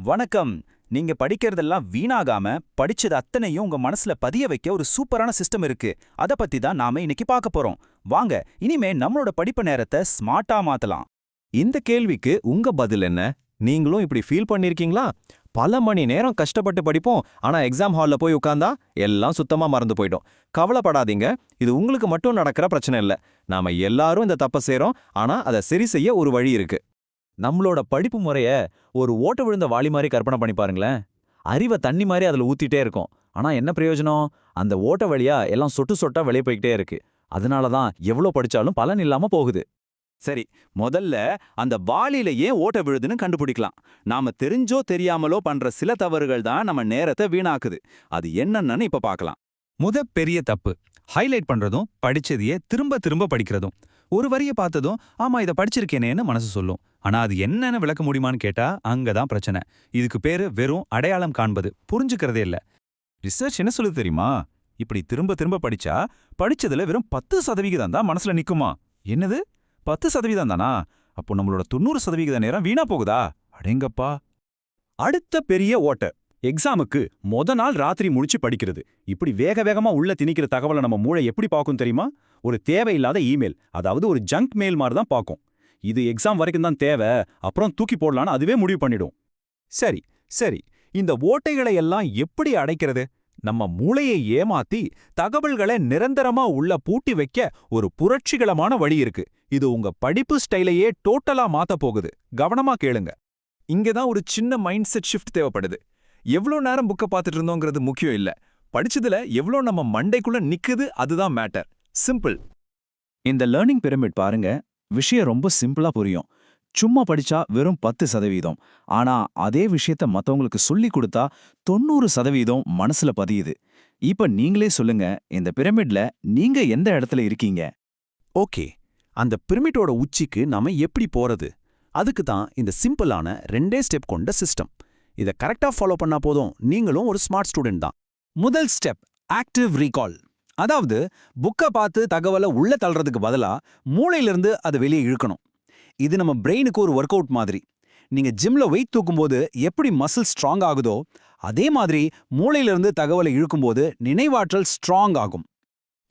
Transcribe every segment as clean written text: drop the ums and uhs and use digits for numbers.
வணக்கம். நீங்க படிக்கிறதெல்லாம் வீணாகாம படிச்சது அத்தனையும் உங்க மனசுல பதிய வைக்க ஒரு சூப்பரான சிஸ்டம் இருக்கு. அத பத்தி தான் நாம இன்னைக்கு பார்க்க போறோம். வாங்க, இனிமே நம்மளோட படிப்பு நேரத்தை ஸ்மார்ட்டா மாத்தலாம். இந்த கேள்விக்கு உங்க பதில் என்ன? நீங்களும் இப்படி ஃபீல் பண்ணிருக்கீங்களா? பல மணி நேரம் கஷ்டப்பட்டு படிப்போம், ஆனா எக்ஸாம் ஹால்ல போய் உட்கார்ந்தா எல்லாம் சுத்தமா மறந்து போயிடும். கவலைப்படாதீங்க, இது உங்களுக்கு மட்டும் நடக்கிற பிரச்சனை இல்ல. நாம எல்லாரும் இந்த தப்ப செய்றோம், ஆனா அதை சரி செய்ய ஒரு வழி இருக்கு. நம்மளோட படிப்பு முறைய ஒரு ஓட்ட விழுந்த வாளி மாதிரி கற்பனை பண்ணி பாருங்களேன். அறிவை தண்ணி மாதிரி அதுல ஊத்திட்டே இருக்கும். ஆனா என்ன பிரயோஜனம்? அந்த ஓட்ட வழியா எல்லாம் சொட்டு சொட்டா வெளியே போய்கிட்டே இருக்கு. அதனாலதான் எவ்வளோ படிச்சாலும் பலன் இல்லாம போகுது. சரி, முதல்ல அந்த வாளியில ஏன் ஓட்ட விழுதுன்னு கண்டுபிடிக்கலாம். நாம தெரிஞ்சோ தெரியாமலோ பண்ற சில தவறுகள் தான் நம்ம நேரத்தை வீணாக்குது. அது என்னன்னு இப்ப பார்க்கலாம். பெரிய தப்பு ஹைலைட் பண்றதும் படிச்சதையே திரும்ப திரும்ப படிக்கிறதும். ஒரு வரிய பார்த்ததும் ஆமா இதை படிச்சிருக்கேனேன்னு மனசு சொல்லும். ஆனா அது என்னன்னு விளக்க முடியுமான்னு கேட்டா அங்கதான் பிரச்சனை. இதுக்கு பேரு வெறும் அடையாளம் காண்பது, புரிஞ்சுக்கிறதே இல்ல. ரிசர்ச் என்ன சொல்லுது தெரியுமா? இப்படி திரும்ப திரும்ப படிச்சா படிச்சதுல வெறும் 10% தான் மனசுல நிக்குமா. என்னது, 10% தானா? அப்போ நம்மளோட 90% நேரம் வீணா போகுதா? அடேங்கப்பா. அடுத்த பெரிய ஓட்ட எக்ஸாமுக்கு நாள் ராத்திரி முடிச்சு படிக்கிறது. இப்படி வேக வேகமா உள்ள திணிக்கிற தகவலை நம்ம மூளை எப்படி பார்க்கும் தெரியுமா? ஒரு தேவையில்லாத இமெயில், அதாவது ஒரு ஜங்க் மெயில் மாதிரி தான் பார்க்கும். இது எக்ஸாம் வரைக்கும் தான் தேவை, அப்புறம் தூக்கி போடலான்னு அதுவே முடிவு பண்ணிடும். சரி சரி, இந்த ஓட்டைகளை எல்லாம் எப்படி அடைக்கிறது? நம்ம மூளையை ஏமாத்தி தகவல்களை நிரந்தரமா உள்ள பூட்டி வைக்க ஒரு புரட்சிகரமான வழி இருக்கு. இது உங்க படிப்பு ஸ்டைலையே டோட்டலா மாத்த போகுது. கவனமா கேளுங்க. இங்கதான் ஒரு சின்ன மைண்ட் செட் ஷிஃப்ட் தேவைப்படுது. எவ்வளோ நேரம் புக்கை பார்த்துட்டு இருந்தோங்கிறது முக்கியம் இல்ல, படிச்சதுல எவ்வளோ நம்ம மண்டைக்குள்ள நிக்குது அதுதான் மேட்டர். சிம்பிள். இந்த லேர்னிங் பிரமிட் பாருங்க, விஷயம் ரொம்ப சிம்பிளா புரியும். சும்மா படிச்சா வெறும் 10%, ஆனா அதே விஷயத்த மத்தவங்களுக்கு சொல்லி கொடுத்தா 90% மனசுல பதியுது. இப்ப நீங்களே சொல்லுங்க, இந்த பிரமிட்ல நீங்க எந்த இடத்துல இருக்கீங்க? ஓகே, அந்த பிரமிட்டோட உச்சிக்கு நாம எப்படி போறது? அதுக்கு தான் இந்த சிம்பிளான 2 ஸ்டெப் கொண்ட சிஸ்டம். இதை கரெக்டா ஃபாலோ பண்ணா போதும், நீங்களும் ஒரு ஸ்மார்ட் ஸ்டூடெண்ட் தான். முதல் ஸ்டெப் ஆக்டிவ் ரீகால். அதாவது புக்கை பார்த்து தகவலை உள்ள தள்ளுறதுக்கு பதிலா மூளையிலிருந்து அதை வெளியே இழுக்கணும். இது நம்ம பிரெயினுக்கு ஒரு ஒர்க் அவுட் மாதிரி. நீங்க ஜிம்ல வெயிட் தூக்கும்போது எப்படி மசில் ஸ்ட்ராங் ஆகுதோ, அதே மாதிரி மூளையிலிருந்து தகவலை இழுக்கும்போது நினைவாற்றல் ஸ்ட்ராங் ஆகும்.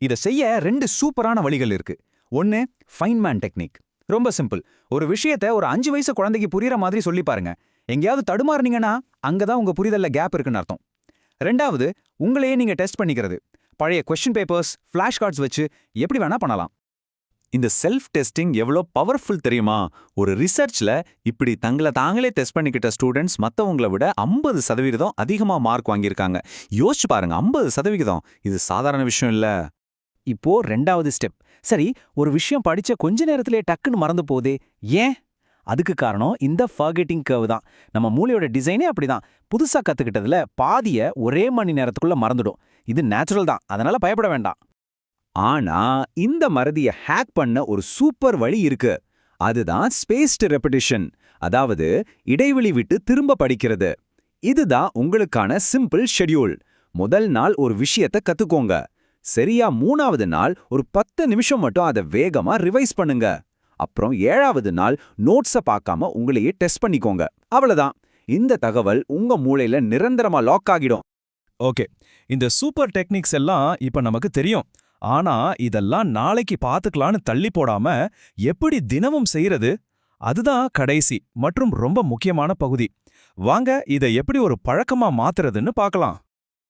இதை செய்ய 2 சூப்பரான வழிகள் இருக்கு. ஒன்னு, ஃபைன்மேன் டெக்னிக். ரொம்ப சிம்பிள். ஒரு விஷயத்தை ஒரு 5 வயசு குழந்தைக்கு புரியுற மாதிரி சொல்லி பாருங்க. எங்கேயாவது தடுமாறுனீங்கன்னா அங்கதான் உங்க புரிதல்ல கேப் இருக்குன்னு அர்த்தம். 2வது, உங்களையே நீங்க டெஸ்ட் பண்ணிக்கிறது. பழைய கொஸ்டின் பேப்பர்ஸ், ஃபிளாஷ் கார்ட்ஸ் வச்சு எப்படி வேணா பண்ணலாம். இந்த செல்ஃப் டெஸ்டிங் எவ்வளோ பவர்ஃபுல் தெரியுமா? ஒரு ரிசர்ச்ல இப்படி தங்களை தாங்களே டெஸ்ட் பண்ணிக்கிட்ட ஸ்டூடெண்ட்ஸ் மற்றவங்களை விட 50% அதிகமா மார்க் வாங்கியிருக்காங்க. யோசிச்சு பாருங்க, 50%. இது சாதாரண விஷயம் இல்ல. இப்போ 2வது ஸ்டெப். சரி, ஒரு விஷயம் படிச்ச கொஞ்ச நேரத்திலே டக்குன்னு மறந்து போதே, ஏன்? அதுக்கு காரணம் இந்த ஃபர்கெட்டிங் கர்வ் தான். நம்ம மூளையோட டிசைனே அப்படிதான். புதுசா கத்துக்கிட்டதுல பாதிய ஒரே மணி நேரத்துக்குள்ள மறந்துடும். இது நேச்சுரல் தான், அதனால பயப்பட வேண்டாம். ஆனா இந்த மறதியை ஹேக் பண்ண ஒரு சூப்பர் வழி இருக்கு. அதுதான் ஸ்பேஸ்டு ரெப்பிட்டிஷன், அதாவது இடைவெளி விட்டு திரும்ப படிக்கிறது. இதுதான் உங்களுக்கான சிம்பிள் ஷெட்யூல். முதல் நாள் ஒரு விஷயத்தை கத்துக்கோங்க. சரியா 3வது நாள் ஒரு 10 நிமிஷம் மட்டும் அதை வேகமா ரிவைஸ் பண்ணுங்க. அப்புறம் 7வது நாள் நோட்ஸை பார்க்காம உங்களையே டெஸ்ட் பண்ணிக்கோங்க. அவ்வளவுதான். இந்த தகவல் உங்க மூளையில நிரந்தரமா லாக் ஆகிடும். ஓகே, இந்த சூப்பர் டெக்னிக்ஸ் எல்லாம் இப்ப நமக்கு தெரியும். ஆனா இதெல்லாம் நாளைக்கு பாத்துக்கலான்னு தள்ளி போடாம எப்படி தினமும் செய்யறது? அதுதான் கடைசி மற்றும் ரொம்ப முக்கியமான பகுதி. வாங்க, இதை எப்படி ஒரு பழக்கமா மாத்துறதுன்னு பார்க்கலாம்.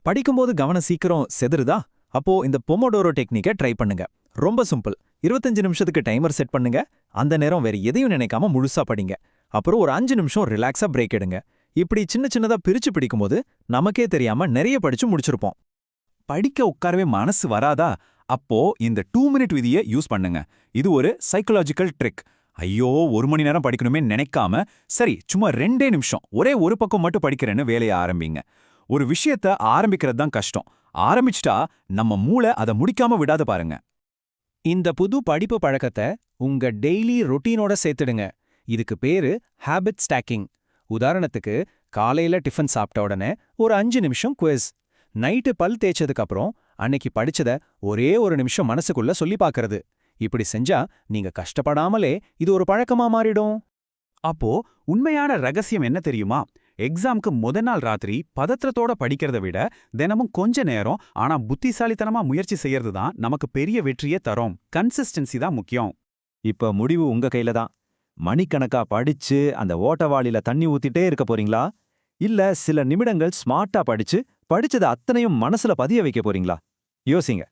படிக்கும்போது கவனம் சீக்கிரம் செதுருதா? அப்போ இந்த பொமோடோரோ டெக்னிக்கை ட்ரை பண்ணுங்க. ரொம்ப சிம்பிள். 25 நிமிஷத்துக்கு டைமர் செட் பண்ணுங்க. அந்த நேரம் வேற எதையும் நினைக்காம முழுசா படிங்க. அப்புறம் ஒரு 5 நிமிஷம் ரிலாக்ஸா பிரேக் எடுங்க. இப்படி சின்ன சின்னதா பிரிச்சு பிடிக்கும்போது நமக்கே தெரியாம நிறைய படிச்சு முடிச்சிருப்போம். படிக்க உட்காரவே மனசு வராதா? அப்போ இந்த 2 மினிட் விதியை யூஸ் பண்ணுங்க. இது ஒரு சைக்கலாஜிக்கல் ட்ரிக். ஐயோ, 1 மணி நேரம் படிக்கணுமே நினைக்காம, சரி சும்மா 2 நிமிஷம் ஒரே ஒரு பக்கம் மட்டும் படிக்கிறேன்னு வேலையை ஆரம்பிங்க. ஒரு விஷயத்த ஆரம்பிக்கிறது தான் கஷ்டம். ஆரம்பிச்சிட்டா நம்ம மூளை அதை முடிக்காம விடாத பாருங்க. இந்த புது படிப்பு பழக்கத்தை உங்க டெய்லி ரொட்டீனோட சேர்த்துடுங்க. இதுக்கு பேரு ஹேபிட் ஸ்டாக்கிங். உதாரணத்துக்கு, காலையில டிஃபன் சாப்பிட்ட உடனே ஒரு 5 நிமிஷம் குவிஸ். நைட்டு பல் தேய்ச்சதுக்கு அப்புறம் அன்னைக்கு படிச்சத ஒரே ஒரு நிமிஷம் மனசுக்குள்ள சொல்லி பார்க்கறது. இப்படி செஞ்சா நீங்க கஷ்டப்படாமலே இது ஒரு பழக்கமா மாறிடும். அப்போ உண்மையான ரகசியம் என்ன தெரியுமா? எக்ஸாம்க்கு நாள் ராத்திரி பதற்றத்தோட படிக்கிறத விட தினமும் கொஞ்ச நேரம் ஆனா புத்திசாலித்தனமா முயற்சி செய்யறது தான் நமக்கு பெரிய வெற்றியே தரும். கன்சிஸ்டன்சி தான் முக்கியம். இப்ப முடிவு உங்க கையில தான். மணிக்கணக்கா படிச்சு அந்த ஓட்டவாளில தண்ணி ஊத்திட்டே இருக்க போறீங்களா? இல்ல சில நிமிடங்கள் ஸ்மார்ட்டா படிச்சு படிச்சது அத்தனையும் மனசுல பதிய வைக்க போறீங்களா? யோசிங்க.